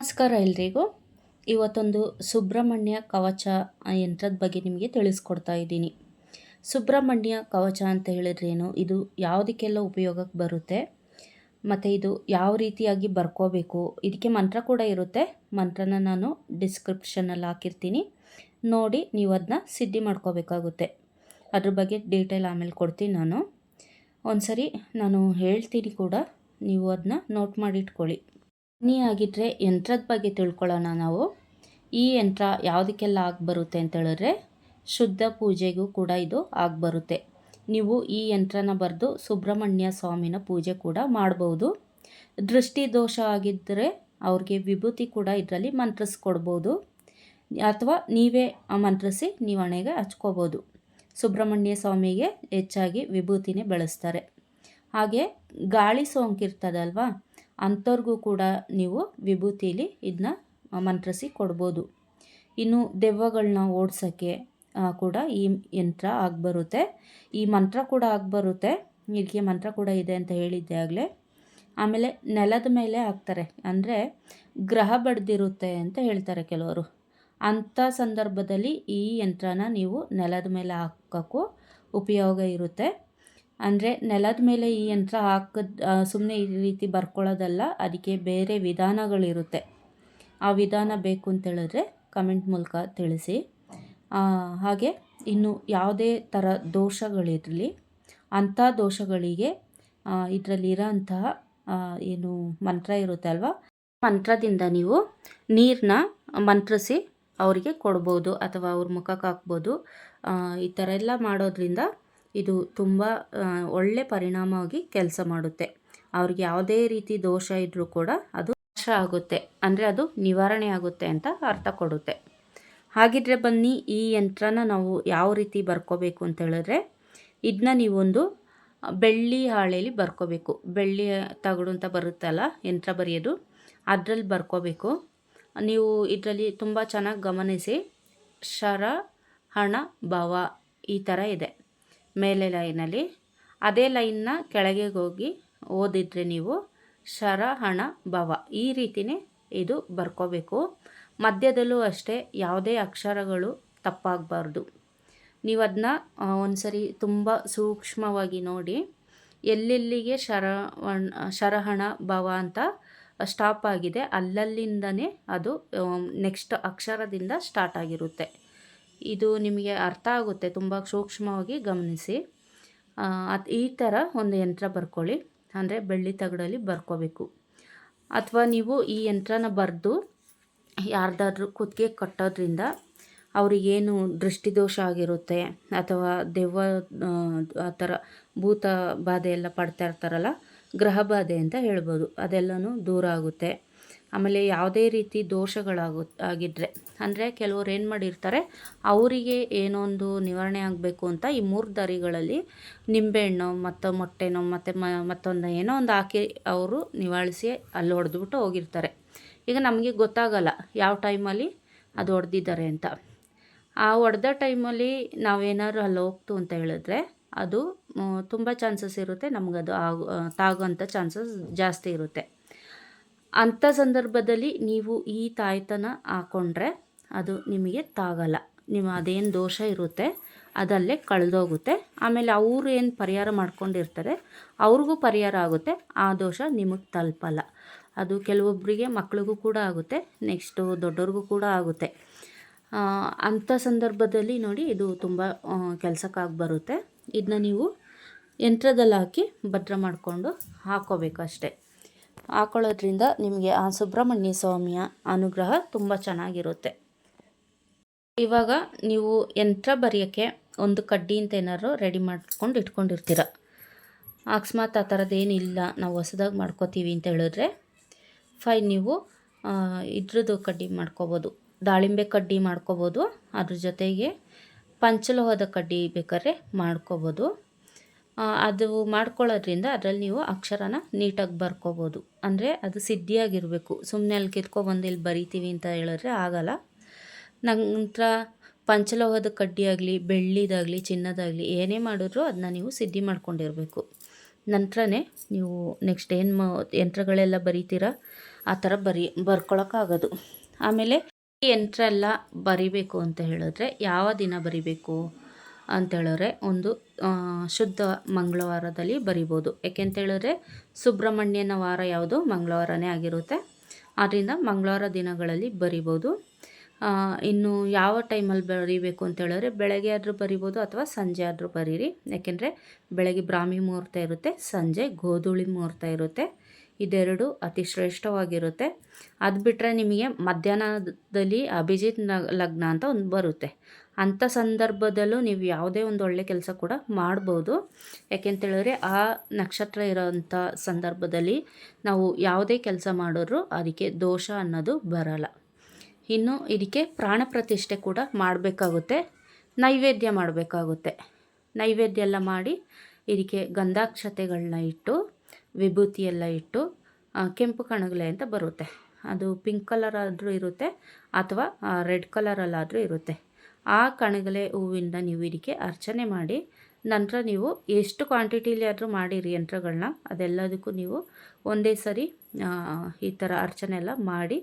ನಮಸ್ಕಾರ ಎಲ್ರಿಗೂ. ಇವತ್ತೊಂದು ಸುಬ್ರಹ್ಮಣ್ಯ ಕವಚ ಯಂತ್ರದ ಬಗ್ಗೆ ನಿಮಗೆ ತಿಳಿಸ್ಕೊಡ್ತಾ ಇದ್ದೀನಿ. ಸುಬ್ರಹ್ಮಣ್ಯ ಕವಚ ಅಂತ ಹೇಳಿದ್ರೇನು, ಇದು ಯಾವುದಕ್ಕೆಲ್ಲ ಉಪಯೋಗಕ್ಕೆ ಬರುತ್ತೆ ಮತ್ತು ಇದು ಯಾವ ರೀತಿಯಾಗಿ ಬರ್ಕೋಬೇಕು, ಇದಕ್ಕೆ ಮಂತ್ರ ಕೂಡ ಇರುತ್ತೆ. ಮಂತ್ರನ ನಾನು ಡಿಸ್ಕ್ರಿಪ್ಷನಲ್ಲಿ ಹಾಕಿರ್ತೀನಿ, ನೋಡಿ ನೀವು ಅದನ್ನ ಸಿದ್ಧಿ ಮಾಡ್ಕೋಬೇಕಾಗುತ್ತೆ. ಅದ್ರ ಬಗ್ಗೆ ಡೀಟೇಲ್ ಆಮೇಲೆ ಕೊಡ್ತೀನಿ. ಒಂದ್ಸರಿ ನಾನು ಹೇಳ್ತೀನಿ ಕೂಡ, ನೀವು ಅದನ್ನ ನೋಟ್ ಮಾಡಿ ಇಟ್ಕೊಳ್ಳಿ. ಆಗಿದ್ದರೆ ಯಂತ್ರದ ಬಗ್ಗೆ ತಿಳ್ಕೊಳ್ಳೋಣ ನಾವು. ಈ ಯಂತ್ರ ಯಾವುದಕ್ಕೆಲ್ಲ ಬರುತ್ತೆ ಅಂತ ಹೇಳಿದ್ರೆ, ಶುದ್ಧ ಪೂಜೆಗೂ ಕೂಡ ಇದು ಬರುತ್ತೆ. ನೀವು ಈ ಯಂತ್ರನ ಬರೆದು ಸುಬ್ರಹ್ಮಣ್ಯ ಸ್ವಾಮಿನ ಪೂಜೆ ಕೂಡ ಮಾಡ್ಬೋದು. ದೃಷ್ಟಿ ದೋಷ ಆಗಿದ್ದರೆ ಅವ್ರಿಗೆ ವಿಭೂತಿ ಕೂಡ ಇದರಲ್ಲಿ ಮಂತ್ರಿಸ್ಕೊಡ್ಬೋದು, ಅಥವಾ ನೀವೇ ಮಂತ್ರಿಸಿ ನೀವು ಹಣೆಗೆ ಹಚ್ಕೋಬೋದು. ಸುಬ್ರಹ್ಮಣ್ಯ ಸ್ವಾಮಿಗೆ ಹೆಚ್ಚಾಗಿ ವಿಭೂತಿನೇ ಬಳಸ್ತಾರೆ. ಹಾಗೆ ಗಾಳಿ ಸೋಂಕಿರ್ತದಲ್ವ, ಅಂಥವ್ರಿಗೂ ಕೂಡ ನೀವು ವಿಭೂತಿಲಿ ಇದನ್ನ ಮಂತ್ರಿಸಿ ಕೊಡ್ಬೋದು. ಇನ್ನು ದೆವ್ವಗಳನ್ನ ಓಡಿಸೋಕ್ಕೆ ಕೂಡ ಈ ಯಂತ್ರ ಬರುತ್ತೆ. ಈ ಮಂತ್ರ ಕೂಡ ಬರುತ್ತೆ. ಇದಕ್ಕೆ ಮಂತ್ರ ಕೂಡ ಇದೆ ಅಂತ ಹೇಳಿದ್ದೆ ಆಗಲೇ. ಆಮೇಲೆ ನೆಲದ ಮೇಲೆ ಹಾಕ್ತಾರೆ, ಅಂದರೆ ಗ್ರಹ ಬಡ್ದಿರುತ್ತೆ ಅಂತ ಹೇಳ್ತಾರೆ ಕೆಲವರು. ಅಂಥ ಸಂದರ್ಭದಲ್ಲಿ ಈ ಯಂತ್ರನ ನೀವು ನೆಲದ ಮೇಲೆ ಹಾಕೋಕ್ಕೂ ಉಪಯೋಗ ಇರುತ್ತೆ. ಅಂದರೆ ನೆಲದ ಮೇಲೆ ಈ ಯಂತ್ರ ಸುಮ್ಮನೆ ಈ ರೀತಿ ಬರ್ಕೊಳ್ಳೋದಲ್ಲ, ಅದಕ್ಕೆ ಬೇರೆ ವಿಧಾನಗಳಿರುತ್ತೆ. ಆ ವಿಧಾನ ಬೇಕು ಅಂತೇಳಿದ್ರೆ ಕಮೆಂಟ್ ಮೂಲಕ ತಿಳಿಸಿ. ಹಾಗೆ ಇನ್ನು ಯಾವುದೇ ಥರ ದೋಷಗಳಿರಲಿ, ಅಂಥ ದೋಷಗಳಿಗೆ ಇದರಲ್ಲಿರೋ ಅಂತಹ ಏನು ಮಂತ್ರ ಇರುತ್ತೆ ಅಲ್ವಾ, ಮಂತ್ರದಿಂದ ನೀವು ನೀರನ್ನ ಮಂತ್ರಿಸಿ ಅವರಿಗೆ ಕೊಡ್ಬೋದು, ಅಥವಾ ಅವ್ರ ಮುಖಕ್ಕೆ ಹಾಕ್ಬೋದು. ಈ ಥರ ಎಲ್ಲ ಮಾಡೋದ್ರಿಂದ ಇದು ತುಂಬ ಒಳ್ಳೆ ಪರಿಣಾಮವಾಗಿ ಕೆಲಸ ಮಾಡುತ್ತೆ. ಅವ್ರಿಗೆ ಯಾವುದೇ ರೀತಿ ದೋಷ ಇದ್ದರೂ ಕೂಡ ಅದು ನಾಶ ಆಗುತ್ತೆ, ಅಂದರೆ ಅದು ನಿವಾರಣೆ ಆಗುತ್ತೆ ಅಂತ ಅರ್ಥ ಕೊಡುತ್ತೆ. ಹಾಗಿದ್ರೆ ಬನ್ನಿ, ಈ ಯಂತ್ರನ ನಾವು ಯಾವ ರೀತಿ ಬರ್ಕೋಬೇಕು ಅಂತ ಹೇಳಿದ್ರೆ, ಇದನ್ನ ನೀವೊಂದು ಬೆಳ್ಳಿ ಹಾಳೆಯಲ್ಲಿ ಬರ್ಕೋಬೇಕು. ಬೆಳ್ಳಿ ತಗಡು ಅಂತ ಬರುತ್ತಲ್ಲ ಯಂತ್ರ ಬರೆಯೋದು, ಅದರಲ್ಲಿ ಬರ್ಕೋಬೇಕು. ನೀವು ಇದರಲ್ಲಿ ತುಂಬ ಚೆನ್ನಾಗಿ ಗಮನಿಸಿ, ಶರ ಹಣ ಭವ ಈ ಥರ ಇದೆ ಮೇಲೆ ಲೈನಲ್ಲಿ. ಅದೇ ಲೈನ್ನ ಕೆಳಗೆ ಹೋಗಿ ಓದಿದ್ರೆ ನೀವು ಶರ ಹಣ ಭವ ಈ ರೀತಿಯೇ ಇದು ಬರ್ಕೋಬೇಕು. ಮಧ್ಯದಲ್ಲೂ ಅಷ್ಟೇ ಯಾವುದೇ ಅಕ್ಷರಗಳು ತಪ್ಪಾಗಬಾರ್ದು. ನೀವು ಅದನ್ನ ಒಂದ್ಸರಿ ತುಂಬ ಸೂಕ್ಷ್ಮವಾಗಿ ನೋಡಿ, ಎಲ್ಲೆಲ್ಲಿಗೆ ಶರಹಣ ಭವ ಅಂತ ಸ್ಟಾಪ್ ಆಗಿದೆ ಅಲ್ಲಲ್ಲಿಂದನೇ ಅದು ನೆಕ್ಸ್ಟ್ ಅಕ್ಷರದಿಂದ ಸ್ಟಾರ್ಟ್ ಆಗಿರುತ್ತೆ. ಇದು ನಿಮಗೆ ಅರ್ಥ ಆಗುತ್ತೆ, ತುಂಬ ಸೂಕ್ಷ್ಮವಾಗಿ ಗಮನಿಸಿ. ಈ ಥರ ಒಂದು ಯಂತ್ರ ಬರ್ಕೊಳ್ಳಿ, ಅಂದರೆ ಬೆಳ್ಳಿ ತಗಡಲ್ಲಿ ಬರ್ಕೋಬೇಕು. ಅಥವಾ ನೀವು ಈ ಯಂತ್ರನ ಬರೆದು ಯಾರ್ದಾದ್ರೂ ಕುತ್ತಿಗೆ ಕಟ್ಟೋದ್ರಿಂದ ಅವರಿಗೇನು ದೃಷ್ಟಿದೋಷ ಆಗಿರುತ್ತೆ, ಅಥವಾ ದೆವ್ವ ಆ ಥರ ಭೂತ ಬಾಧೆ ಎಲ್ಲ ಪಡ್ತಾ ಇರ್ತಾರಲ್ಲ, ಗ್ರಹ ಬಾಧೆ ಅಂತ ಹೇಳ್ಬೋದು, ಅದೆಲ್ಲನೂ ದೂರ ಆಗುತ್ತೆ. ಆಮೇಲೆ ಯಾವುದೇ ರೀತಿ ಆಗಿದ್ದರೆ, ಅಂದರೆ ಕೆಲವ್ರು ಏನು ಮಾಡಿರ್ತಾರೆ, ಅವರಿಗೆ ಏನೋ ಒಂದು ನಿವಾರಣೆ ಆಗಬೇಕು ಅಂತ ಈ 3 ದಾರಿಗಳಲ್ಲಿ ನಿಂಬೆಹಣ್ಣು ಮತ್ತು ಮೊಟ್ಟೆನೋ ಮತ್ತು ಮತ್ತೊಂದು ಏನೋ ಒಂದು ಹಾಕಿ ಅವರು ನಿವಾಳಿಸಿ ಅಲ್ಲಿ ಹೊಡೆದ್ಬಿಟ್ಟು ಹೋಗಿರ್ತಾರೆ. ಈಗ ನಮಗೆ ಗೊತ್ತಾಗಲ್ಲ ಯಾವ ಟೈಮಲ್ಲಿ ಅದು ಹೊಡೆದಿದ್ದಾರೆ ಅಂತ. ಆ ಹೊಡೆದ ಟೈಮಲ್ಲಿ ನಾವೇನಾದ್ರು ಅಲ್ಲಿ ಹೋಗ್ತು ಅಂತ ಹೇಳಿದ್ರೆ ಅದು ತುಂಬ ಚಾನ್ಸಸ್ ಇರುತ್ತೆ, ನಮಗದು ತಾಗೋಂಥ ಚಾನ್ಸಸ್ ಜಾಸ್ತಿ ಇರುತ್ತೆ. ಅಂಥ ಸಂದರ್ಭದಲ್ಲಿ ನೀವು ಈ ತಾಯ್ತನ ಹಾಕ್ಕೊಂಡ್ರೆ ಅದು ನಿಮಗೆ ತಾಗಲ್ಲ. ನೀವು ಅದೇನು ದೋಷ ಇರುತ್ತೆ ಅದಲ್ಲೇ ಕಳೆದೋಗುತ್ತೆ. ಆಮೇಲೆ ಅವರು ಏನು ಪರಿಹಾರ ಮಾಡ್ಕೊಂಡಿರ್ತಾರೆ ಅವ್ರಿಗೂ ಪರಿಹಾರ ಆಗುತ್ತೆ, ಆ ದೋಷ ನಿಮಗೆ ತಲುಪಲ್ಲ. ಅದು ಕೆಲವೊಬ್ಬರಿಗೆ ಮಕ್ಳಿಗೂ ಕೂಡ ಆಗುತ್ತೆ, ನೆಕ್ಸ್ಟು ದೊಡ್ಡವ್ರಿಗೂ ಕೂಡ ಆಗುತ್ತೆ. ಅಂಥ ಸಂದರ್ಭದಲ್ಲಿ ನೋಡಿ, ಇದು ತುಂಬ ಕೆಲಸಕ್ಕಾಗಿ ಬರುತ್ತೆ. ಇದನ್ನ ನೀವು ಯಂತ್ರದಲ್ಲಿ ಹಾಕಿ ಭದ್ರ ಮಾಡಿಕೊಂಡು ಹಾಕ್ಕೋಬೇಕಷ್ಟೆ. ಹಾಕೊಳ್ಳೋದ್ರಿಂದ ನಿಮಗೆ ಆ ಸುಬ್ರಹ್ಮಣ್ಯ ಸ್ವಾಮಿಯ ಅನುಗ್ರಹ ತುಂಬ ಚೆನ್ನಾಗಿರುತ್ತೆ. ಇವಾಗ ನೀವು ಯಂತ್ರ ಬರೆಯೋಕ್ಕೆ ಒಂದು ಕಡ್ಡಿ ಅಂತ ಏನಾದ್ರು ರೆಡಿ ಮಾಡ್ಕೊಂಡು ಇಟ್ಕೊಂಡಿರ್ತೀರ. ಅಕಸ್ಮಾತ್ ಆ ಥರದ್ದೇನಿಲ್ಲ, ನಾವು ಹೊಸದಾಗಿ ಮಾಡ್ಕೋತೀವಿ ಅಂತ ಹೇಳಿದ್ರೆ ನೀವು ಇದ್ರದ್ದು ಕಡ್ಡಿ ಮಾಡ್ಕೋಬೋದು, ದಾಳಿಂಬೆ ಕಡ್ಡಿ ಮಾಡ್ಕೋಬೋದು. ಅದ್ರ ಜೊತೆಗೆ ಪಂಚಲೋಹದ ಕಡ್ಡಿ ಬೇಕಾದ್ರೆ ಮಾಡ್ಕೋಬೋದು. ಅದು ಮಾಡ್ಕೊಳ್ಳೋದ್ರಿಂದ ಅದರಲ್ಲಿ ನೀವು ಅಕ್ಷರನ ನೀಟಾಗಿ ಬರ್ಕೋಬೋದು. ಅಂದರೆ ಅದು ಸಿದ್ಧಿಯಾಗಿರಬೇಕು. ಸುಮ್ಮನೆ ಅಲ್ಲಿ ಕಿತ್ಕೊಬಂದು ಇಲ್ಲಿ ಬರಿತೀವಿ ಅಂತ ಹೇಳಿದ್ರೆ ಆಗಲ್ಲ. ನಂತರ ಪಂಚಲೋಹದ ಕಡ್ಡಿ ಆಗಲಿ, ಬೆಳ್ಳಿದಾಗಲಿ, ಚಿನ್ನದಾಗಲಿ ಏನೇ ಮಾಡಿದ್ರೂ ಅದನ್ನ ನೀವು ಸಿದ್ಧಿ ಮಾಡ್ಕೊಂಡಿರಬೇಕು. ನಂತರನೇ ನೀವು ನೆಕ್ಸ್ಟ್ ಏನು ಯಂತ್ರಗಳೆಲ್ಲ ಬರಿತೀರ ಆ ಥರ ಬರ್ಕೊಳಕ್ಕಾಗೋದು. ಆಮೇಲೆ ಈ ಯಂತ್ರ ಬರಿಬೇಕು ಅಂತ ಹೇಳಿದ್ರೆ ಯಾವ ದಿನ ಬರಿಬೇಕು ಅಂತೇಳಿದ್ರೆ ಒಂದು ಶುದ್ಧ ಮಂಗಳವಾರದಲ್ಲಿ ಬರಿಬೋದು. ಯಾಕೆಂತೇಳಿದ್ರೆ ಸುಬ್ರಹ್ಮಣ್ಯನ ವಾರ ಯಾವುದು ಮಂಗಳವಾರನೇ ಆಗಿರುತ್ತೆ. ಆದ್ದರಿಂದ ಮಂಗಳವಾರ ದಿನಗಳಲ್ಲಿ ಬರಿಬೋದು. ಇನ್ನು ಯಾವ ಟೈಮಲ್ಲಿ ಬರೀಬೇಕು ಅಂತೇಳಿದ್ರೆ ಬೆಳಗ್ಗೆ ಆದರೂ ಬರಿಬೋದು ಅಥವಾ ಸಂಜೆ ಆದರೂ ಬರೀರಿ. ಯಾಕೆಂದರೆ ಬೆಳಗ್ಗೆ ಬ್ರಾಹ್ಮಿ ಮುಹೂರ್ತ ಇರುತ್ತೆ, ಸಂಜೆ ಗೋಧೂಳಿ ಮುಹೂರ್ತ ಇರುತ್ತೆ. ಇದೆರಡು ಅತಿ ಶ್ರೇಷ್ಠವಾಗಿರುತ್ತೆ. ಅದು ಬಿಟ್ಟರೆ ನಿಮಗೆ ಮಧ್ಯಾಹ್ನದಲ್ಲಿ ಅಭಿಜಿತ್ ಲಗ್ನ ಅಂತ ಒಂದು ಬರುತ್ತೆ. ಅಂಥ ಸಂದರ್ಭದಲ್ಲೂ ನೀವು ಯಾವುದೇ ಒಂದು ಒಳ್ಳೆ ಕೆಲಸ ಕೂಡ ಮಾಡ್ಬೋದು. ಯಾಕೆಂತೇಳಿದ್ರೆ ಆ ನಕ್ಷತ್ರ ಇರೋವಂಥ ಸಂದರ್ಭದಲ್ಲಿ ನಾವು ಯಾವುದೇ ಕೆಲಸ ಮಾಡಿದ್ರೂ ಅದಕ್ಕೆ ದೋಷ ಅನ್ನೋದು ಬರಲ್ಲ. ಇನ್ನು ಇದಕ್ಕೆ ಪ್ರಾಣ ಪ್ರತಿಷ್ಠೆ ಕೂಡ ಮಾಡಬೇಕಾಗುತ್ತೆ, ನೈವೇದ್ಯ ಮಾಡಬೇಕಾಗುತ್ತೆ. ನೈವೇದ್ಯ ಎಲ್ಲ ಮಾಡಿ ಇದಕ್ಕೆ ಗಂಧಾಕ್ಷತೆಗಳನ್ನ ಇಟ್ಟು ವಿಭೂತಿ ಎಲ್ಲ ಇಟ್ಟು ಕೆಂಪು ಕಣಗಲೆ ಅಂತ ಬರುತ್ತೆ. ಅದು ಪಿಂಕ್ ಕಲರ್ ಆದರೂ ಇರುತ್ತೆ ಅಥವಾ ರೆಡ್ ಕಲರಲ್ಲಾದರೂ ಇರುತ್ತೆ. ಆ ಕಣಗಲೆ ಹೂವಿಂದ ನೀವು ಇದಕ್ಕೆ ಅರ್ಚನೆ ಮಾಡಿ ನಂತರ ನೀವು ಎಷ್ಟು ಕ್ವಾಂಟಿಟಿಲಿ ಆದರೂ ಮಾಡಿರಿ ಯಂತ್ರಗಳನ್ನ, ಅದೆಲ್ಲದಕ್ಕೂ ನೀವು ಒಂದೇ ಸರಿ ಈ ಥರ ಅರ್ಚನೆ ಎಲ್ಲ ಮಾಡಿ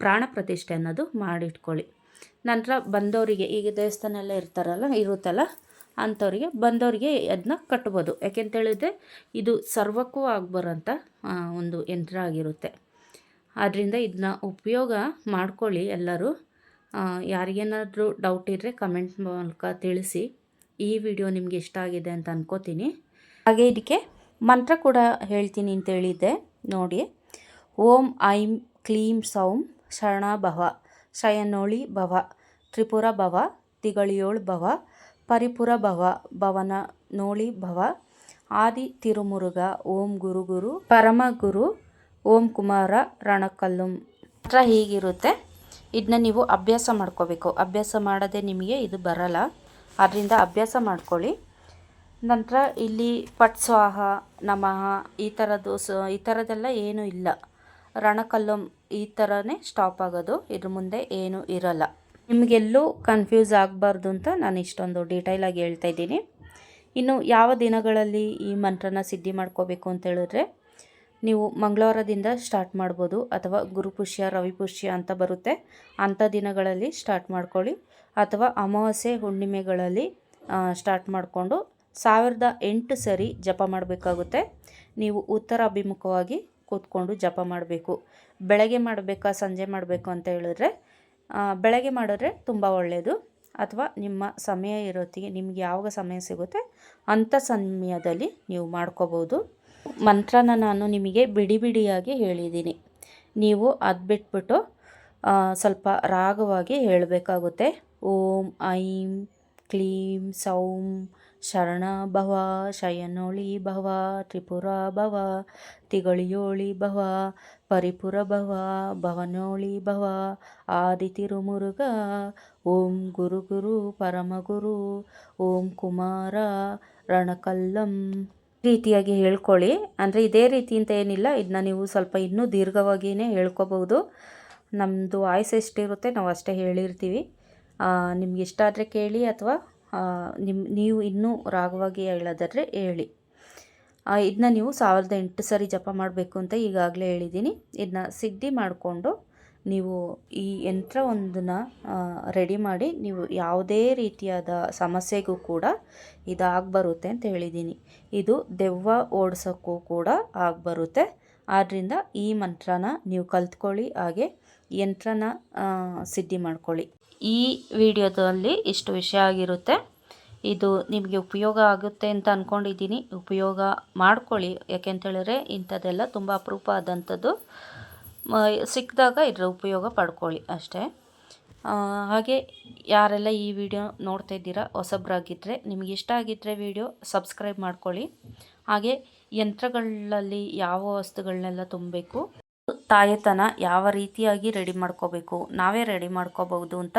ಪ್ರಾಣ ಪ್ರತಿಷ್ಠೆ ಅನ್ನೋದು ಮಾಡಿಟ್ಕೊಳ್ಳಿ. ನಂತರ ಬಂದವರಿಗೆ ಈಗ ದೇವಸ್ಥಾನ ಎಲ್ಲ ಇರುತ್ತಲ್ಲ ಅಂಥವ್ರಿಗೆ ಬಂದವರಿಗೆ ಅದನ್ನ ಕಟ್ಬೋದು. ಯಾಕೆಂತೇಳಿದರೆ ಇದು ಸರ್ವಕ್ಕೂ ಆಗ್ಬರೋಂಥ ಒಂದು ಯಂತ್ರ ಆಗಿರುತ್ತೆ. ಆದ್ದರಿಂದ ಇದನ್ನ ಉಪಯೋಗ ಮಾಡ್ಕೊಳ್ಳಿ ಎಲ್ಲರೂ. ಯಾರಿಗೇನಾದರೂ ಡೌಟ್ ಇದ್ದರೆ ಕಮೆಂಟ್ ಮೂಲಕ ತಿಳಿಸಿ. ಈ ವಿಡಿಯೋ ನಿಮಗೆ ಇಷ್ಟ ಆಗಿದೆ ಅಂತ ಅನ್ಕೋತೀನಿ. ಹಾಗೆ ಇದಕ್ಕೆ ಮಂತ್ರ ಕೂಡ ಹೇಳ್ತೀನಿ ಅಂತ ಹೇಳಿದ್ದೆ ನೋಡಿ. ಓಂ ಐಂ ಕ್ಲೀಂ ಸೌಂ ಶರಣಭವ ಶಯನೋಳಿ ಭವ ತ್ರಿಪುರ ಭವ ತಿಗಳಿಯೋಳು ಭವ ಪರಿಪುರ ಭವ ಭವನ ನೋಳಿ ಭವ ಆದಿ ತಿರುಮುರುಗ ಓಂ ಗುರು ಗುರು ಪರಮ ಗುರು ಓಂ ಕುಮಾರ ರಣಕಲ್ಲುಂ. ಮಂತ್ರ ಹೀಗಿರುತ್ತೆ. ಇದನ್ನ ನೀವು ಅಭ್ಯಾಸ ಮಾಡ್ಕೋಬೇಕು. ಅಭ್ಯಾಸ ಮಾಡದೆ ನಿಮಗೆ ಇದು ಬರಲ್ಲ. ಅದರಿಂದ ಅಭ್ಯಾಸ ಮಾಡ್ಕೊಳ್ಳಿ. ನಂತರ ಇಲ್ಲಿ ಪಟ್ ಸ್ವಾಹ ನಮಃ ಈ ಥರದ್ದೆಲ್ಲ ಏನೂ ಇಲ್ಲ. ರಣಕಲ್ಲಂ ಈ ಥರನೇ ಸ್ಟಾಪ್ ಆಗೋದು. ಇದ್ರ ಮುಂದೆ ಏನೂ ಇರಲ್ಲ. ನಿಮಗೆಲ್ಲೂ ಕನ್ಫ್ಯೂಸ್ ಆಗಬಾರ್ದು ಅಂತ ನಾನು ಇಷ್ಟೊಂದು ಡೀಟೇಲಾಗಿ ಹೇಳ್ತಾ ಇದ್ದೀನಿ. ಇನ್ನು ಯಾವ ದಿನಗಳಲ್ಲಿ ಈ ಮಂತ್ರನ ಸಿದ್ಧಿ ಮಾಡ್ಕೋಬೇಕು ಅಂತ ಹೇಳಿದ್ರೆ ನೀವು ಮಂಗಳವಾರದಿಂದ ಸ್ಟಾರ್ಟ್ ಮಾಡ್ಬೋದು ಅಥವಾ ಗುರುಪುಷ್ಯ ರವಿಪುಷ್ಯ ಅಂತ ಬರುತ್ತೆ, ಅಂಥ ದಿನಗಳಲ್ಲಿ ಸ್ಟಾರ್ಟ್ ಮಾಡ್ಕೊಳ್ಳಿ. ಅಥವಾ ಅಮಾವಾಸ್ಯೆ ಹುಣ್ಣಿಮೆಗಳಲ್ಲಿ ಸ್ಟಾರ್ಟ್ ಮಾಡಿಕೊಂಡು 1008 ಸರಿ ಜಪ ಮಾಡಬೇಕಾಗುತ್ತೆ. ನೀವು ಉತ್ತರ ಅಭಿಮುಖವಾಗಿ ಕೂತ್ಕೊಂಡು ಜಪ ಮಾಡಬೇಕು. ಬೆಳಗ್ಗೆ ಮಾಡಬೇಕಾ ಸಂಜೆ ಮಾಡಬೇಕು ಅಂತ ಹೇಳಿದ್ರೆ ಬೆಳಗ್ಗೆ ಮಾಡಿದ್ರೆ ತುಂಬ ಒಳ್ಳೆಯದು. ಅಥವಾ ನಿಮ್ಮ ಸಮಯ ಇರೋತ್ತಿಗೆ ನಿಮ್ಗೆ ಯಾವಾಗ ಸಮಯ ಸಿಗುತ್ತೆ ಅಂಥ ಸಮಯದಲ್ಲಿ ನೀವು ಮಾಡ್ಕೋಬೋದು. ಮಂತ್ರನ ನಾನು ನಿಮಗೆ ಬಿಡಿ ಬಿಡಿಯಾಗಿ ಹೇಳಿದ್ದೀನಿ. ನೀವು ಅದು ಬಿಟ್ಬಿಟ್ಟು ಸ್ವಲ್ಪ ರಾಗವಾಗಿ ಹೇಳಬೇಕಾಗುತ್ತೆ. ಓಂ ಐಂ ಕ್ಲೀಂ ಸೌಂ ಶರಣಭವ ಶಯನೋಳಿ ಭವ ತ್ರಿಪುರ ಭವ ತಿಗಳಿಯೋಳಿ ಭವ ಪರಿಪುರ ಭವ ಭವನೋಳಿ ಭವ ಆದಿ ತಿರುಮುರುಗ ಓಂ ಗುರು ಗುರು ಪರಮ ಗುರು ಓಂ ಕುಮಾರ ರಣಕಲ್ಲಂ ರೀತಿಯಾಗಿ ಹೇಳ್ಕೊಳ್ಳಿ. ಅಂದರೆ ಇದೇ ರೀತಿ ಅಂತ ಏನಿಲ್ಲ, ಇದನ್ನ ನೀವು ಸ್ವಲ್ಪ ಇನ್ನೂ ದೀರ್ಘವಾಗಿಯೇ ಹೇಳ್ಕೊಬೋದು. ನಮ್ಮದು ವಾಯ್ಸ್ ಎಷ್ಟಿರುತ್ತೆ ನಾವು ಅಷ್ಟೇ ಹೇಳಿರ್ತೀವಿ. ನಿಮ್ಗೆ ಇಷ್ಟ ಆದರೆ ಕೇಳಿ ಅಥವಾ ನೀವು ಇನ್ನೂ ರಾಗವಾಗಿ ಹೇಳೋದಾದರೆ ಹೇಳಿ. ಇದನ್ನ ನೀವು 1008 ಸರಿ ಜಪ ಮಾಡಬೇಕು ಅಂತ ಈಗಾಗಲೇ ಹೇಳಿದ್ದೀನಿ. ಇದನ್ನ ಸಿದ್ಧಿ ಮಾಡಿಕೊಂಡು ನೀವು ಈ ಯಂತ್ರವೊಂದನ್ನು ರೆಡಿ ಮಾಡಿ ನೀವು ಯಾವುದೇ ರೀತಿಯಾದ ಸಮಸ್ಯೆಗೂ ಕೂಡ ಇದು ಆಗಬರುತ್ತೆ ಅಂತ ಹೇಳಿದ್ದೀನಿ. ಇದು ದೆವ್ವ ಓಡಿಸೋಕ್ಕೂ ಕೂಡ ಆಗಬರುತ್ತೆ. ಆದ್ದರಿಂದ ಈ ಮಂತ್ರನ ನೀವು ಕಲ್ತ್ಕೊಳ್ಳಿ, ಹಾಗೆ ಯಂತ್ರನ ಸಿದ್ಧಿ ಮಾಡ್ಕೊಳ್ಳಿ. ಈ ವಿಡಿಯೋದಲ್ಲಿ ಇಷ್ಟು ವಿಷಯ ಆಗಿರುತ್ತೆ. ಇದು ನಿಮಗೆ ಉಪಯೋಗ ಆಗುತ್ತೆ ಅಂತ ಅಂದ್ಕೊಂಡಿದ್ದೀನಿ. ಉಪಯೋಗ ಮಾಡ್ಕೊಳ್ಳಿ. ಯಾಕೆಂತೇಳಿದ್ರೆ ಇಂಥದ್ದೆಲ್ಲ ತುಂಬ ಅಪರೂಪ ಆದಂಥದ್ದು. ಸಿಕ್ಕಿದಾಗ ಇದರ ಉಪಯೋಗ ಪಡ್ಕೊಳ್ಳಿ ಅಷ್ಟೇ. ಹಾಗೆ ಯಾರೆಲ್ಲ ಈ ವಿಡಿಯೋ ನೋಡ್ತಾ ಇದ್ದೀರಾ ಹೊಸಬ್ರಾಗಿದ್ದರೆ ನಿಮಗೆ ಇಷ್ಟ ಆಗಿದ್ದರೆ ವಿಡಿಯೋ ಸಬ್ಸ್ಕ್ರೈಬ್ ಮಾಡ್ಕೊಳ್ಳಿ. ಹಾಗೆ ಯಂತ್ರಗಳಲ್ಲಿ ಯಾವ ವಸ್ತುಗಳನ್ನೆಲ್ಲ ತುಂಬಬೇಕು, ತಾಯತನ ಯಾವ ರೀತಿಯಾಗಿ ರೆಡಿ ಮಾಡ್ಕೋಬೇಕು, ನಾವೇ ರೆಡಿ ಮಾಡ್ಕೋಬಹುದು ಅಂತ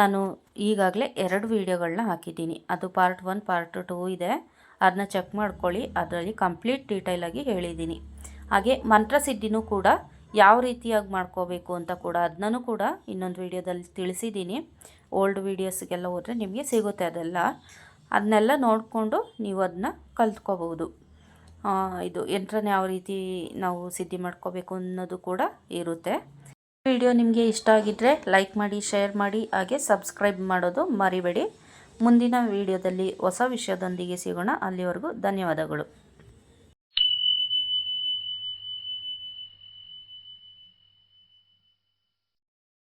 ನಾನು ಈಗಾಗಲೇ 2 ವಿಡಿಯೋಗಳನ್ನ ಹಾಕಿದ್ದೀನಿ. ಅದು ಪಾರ್ಟ್ 1 ಪಾರ್ಟ್ 2 ಇದೆ. ಅದನ್ನ ಚೆಕ್ ಮಾಡ್ಕೊಳ್ಳಿ. ಅದರಲ್ಲಿ ಕಂಪ್ಲೀಟ್ ಡೀಟೇಲಾಗಿ ಹೇಳಿದ್ದೀನಿ. ಹಾಗೆ ಮಂತ್ರಸಿದ್ಧಿನೂ ಕೂಡ ಯಾವ ರೀತಿಯಾಗಿ ಮಾಡ್ಕೋಬೇಕು ಅಂತ ಕೂಡ ಅದನ್ನೂ ಕೂಡ ಇನ್ನೊಂದು ವಿಡಿಯೋದಲ್ಲಿ ತಿಳಿಸಿದ್ದೀನಿ. ಓಲ್ಡ್ ವೀಡಿಯೋಸ್ಗೆಲ್ಲ ಹೋದರೆ ನಿಮಗೆ ಸಿಗುತ್ತೆ ಅದನ್ನೆಲ್ಲ ನೋಡಿಕೊಂಡು ನೀವು ಅದನ್ನ ಕಲ್ತ್ಕೋಬಹುದು. ಇದು ಯಂತ್ರನ ಯಾವ ರೀತಿ ನಾವು ಸಿದ್ಧಿ ಮಾಡ್ಕೋಬೇಕು ಅನ್ನೋದು ಕೂಡ ಇರುತ್ತೆ. ವಿಡಿಯೋ ನಿಮಗೆ ಇಷ್ಟ ಆಗಿದ್ದರೆ ಲೈಕ್ ಮಾಡಿ, ಶೇರ್ ಮಾಡಿ, ಹಾಗೆ ಸಬ್ಸ್ಕ್ರೈಬ್ ಮಾಡೋದು ಮರಿಬೇಡಿ. ಮುಂದಿನ ವಿಡಿಯೋದಲ್ಲಿ ಹೊಸ ವಿಷಯದೊಂದಿಗೆ ಸಿಗೋಣ. ಅಲ್ಲಿವರೆಗೂ ಧನ್ಯವಾದಗಳು.